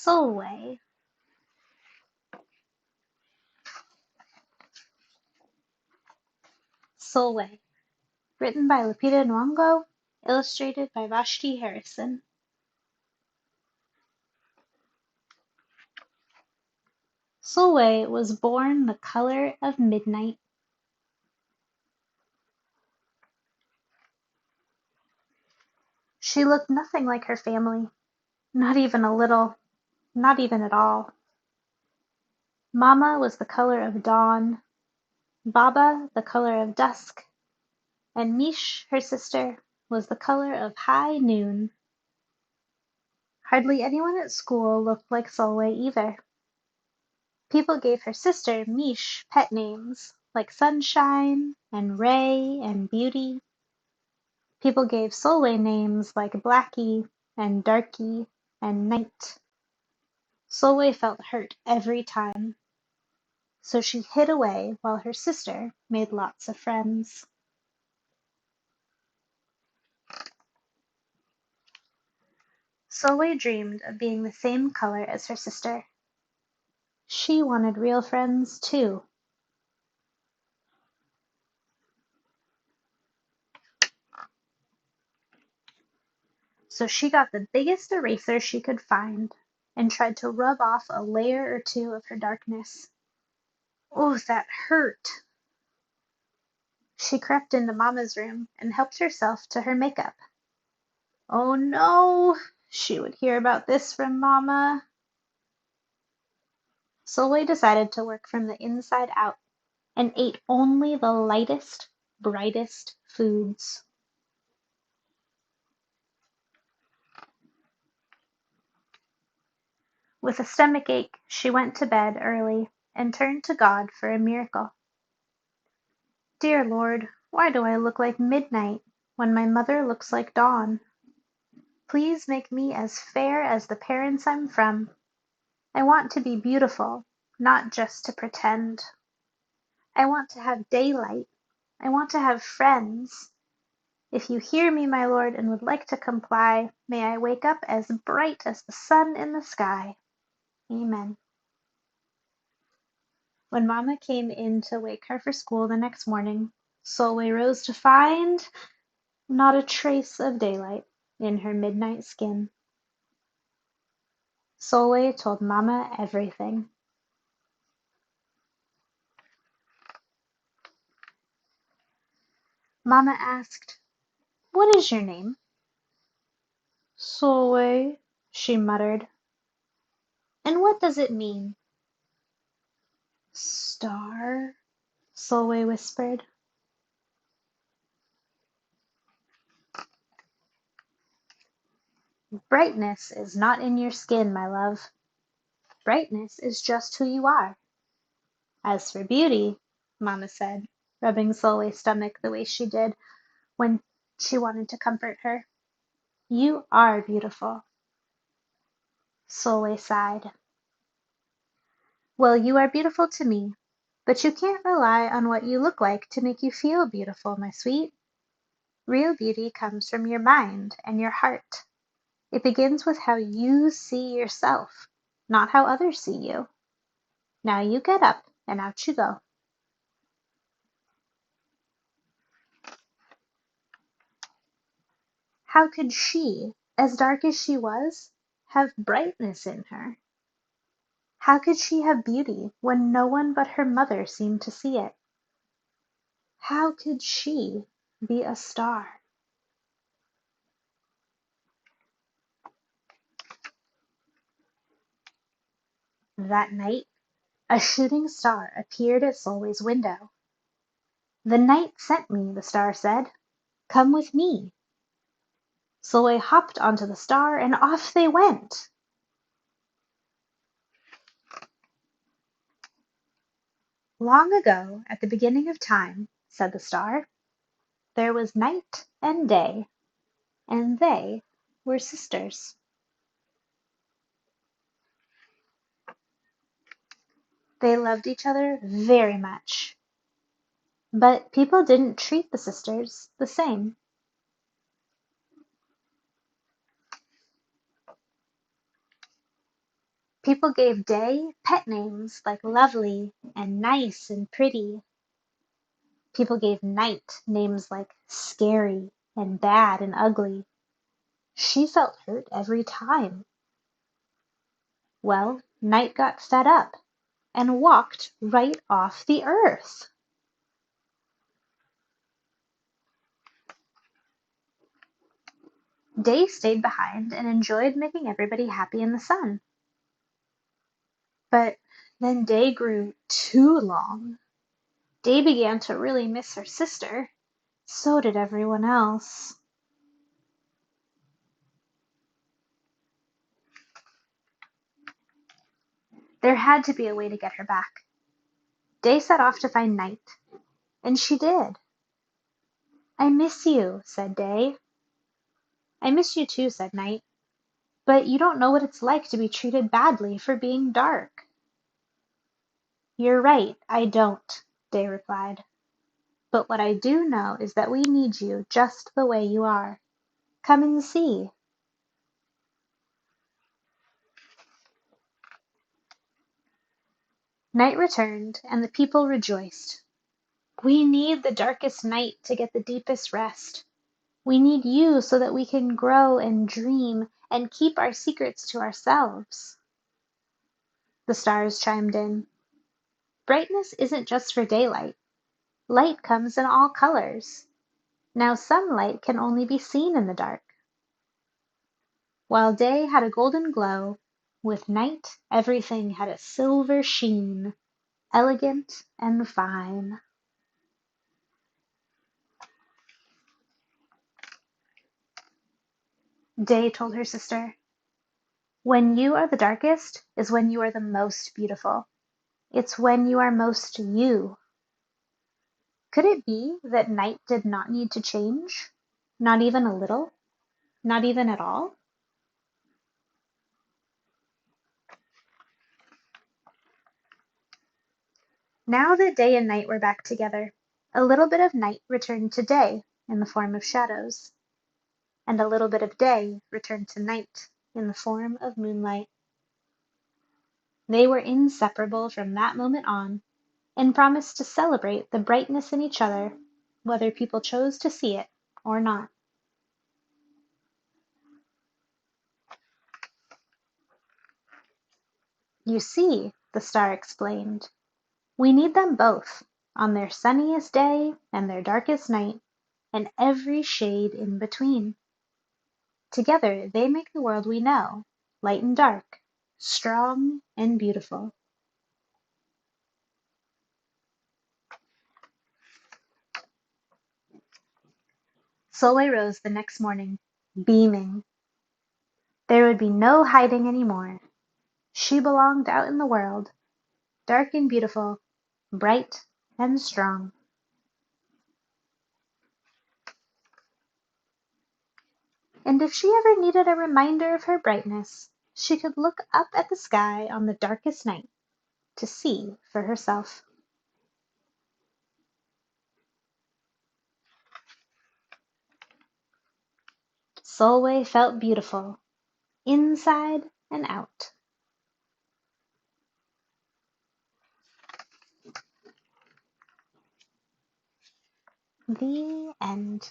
Sulwe. Sulwe. Written by Lupita Nyong'o, illustrated by Vashti Harrison. Sulwe was born the color of midnight. She looked nothing like her family, not even a little, not even at all. Mama was the color of dawn, Baba the color of dusk, and Mish, her sister, was the color of high noon. Hardly anyone at school looked like Sulwe either. People gave her sister, Mish, pet names like Sunshine and Ray and Beauty. People gave Sulwe names like Blackie and Darky and Night. Sulwe felt hurt every time, so she hid away while her sister made lots of friends. Sulwe dreamed of being the same color as her sister. She wanted real friends too. So she got the biggest eraser she could find and tried to rub off a layer or two of her darkness. Oh, that hurt! She crept into Mama's room and helped herself to her makeup. Oh no! She would hear about this from Mama. Sulwe decided to work from the inside out and ate only the lightest, brightest foods. With a stomach ache, she went to bed early and turned to God for a miracle. Dear Lord, why do I look like midnight when my mother looks like dawn? Please make me as fair as the parents I'm from. I want to be beautiful, not just to pretend. I want to have daylight. I want to have friends. If you hear me, my Lord, and would like to comply, may I wake up as bright as the sun in the sky. Amen. When Mama came in to wake her for school the next morning, Sulwe rose to find not a trace of daylight in her midnight skin. Sulwe told Mama everything. Mama asked, "What is your name?" "Sulwe," she muttered. "And what does it mean?" "Star," Sulwe whispered. Brightness is not in your skin, my love. Brightness is just who you are. As for beauty, Mama said, rubbing Sulwe's stomach the way she did when she wanted to comfort her, you are beautiful. Sulwe sighed. Well, you are beautiful to me, but you can't rely on what you look like to make you feel beautiful, my sweet. Real beauty comes from your mind and your heart. It begins with how you see yourself, not how others see you. Now you get up and out you go. How could she, as dark as she was, have brightness in her? How could she have beauty when no one but her mother seemed to see it? How could she be a star? That night, a shooting star appeared at Sulwe's window. The night sent me, the star said. Come with me. Sulwe hopped onto the star and off they went. Long ago, at the beginning of time, said the star, there was night and day, and they were sisters. They loved each other very much, but people didn't treat the sisters the same. People gave day pet names like lovely and nice and pretty. People gave night names like scary and bad and ugly. She felt hurt every time. Well, Night got fed up and walked right off the earth. Day stayed behind and enjoyed making everybody happy in the sun. But then Day grew too long. Day began to really miss her sister. So did everyone else. There had to be a way to get her back. Day set off to find Night, and she did. "I miss you," said Day. "I miss you too," said Night. "But you don't know what it's like to be treated badly for being dark." "You're right, I don't," Day replied. "But what I do know is that we need you just the way you are. Come and see." Night returned, and the people rejoiced. "We need the darkest night to get the deepest rest. We need you so that we can grow and dream and keep our secrets to ourselves." The stars chimed in. "Brightness isn't just for daylight. Light comes in all colors. Now some light can only be seen in the dark." While day had a golden glow, with night everything had a silver sheen, elegant and fine. Day told her sister, "When you are the darkest is when you are the most beautiful. It's when you are most you." Could it be that Night did not need to change? Not even a little? Not even at all? Now that Day and Night were back together, a little bit of Night returned to Day in the form of shadows, and a little bit of Day returned to Night in the form of moonlight. They were inseparable from that moment on, and promised to celebrate the brightness in each other, whether people chose to see it or not. "You see," the star explained, "we need them both, on their sunniest day and their darkest night, and every shade in between. Together they make the world we know, light and dark, strong and beautiful." Sulwe rose the next morning, beaming. There would be no hiding any more. She belonged out in the world, dark and beautiful, bright and strong. And if she ever needed a reminder of her brightness, she could look up at the sky on the darkest night to see for herself. Sulwe felt beautiful, inside and out. The end.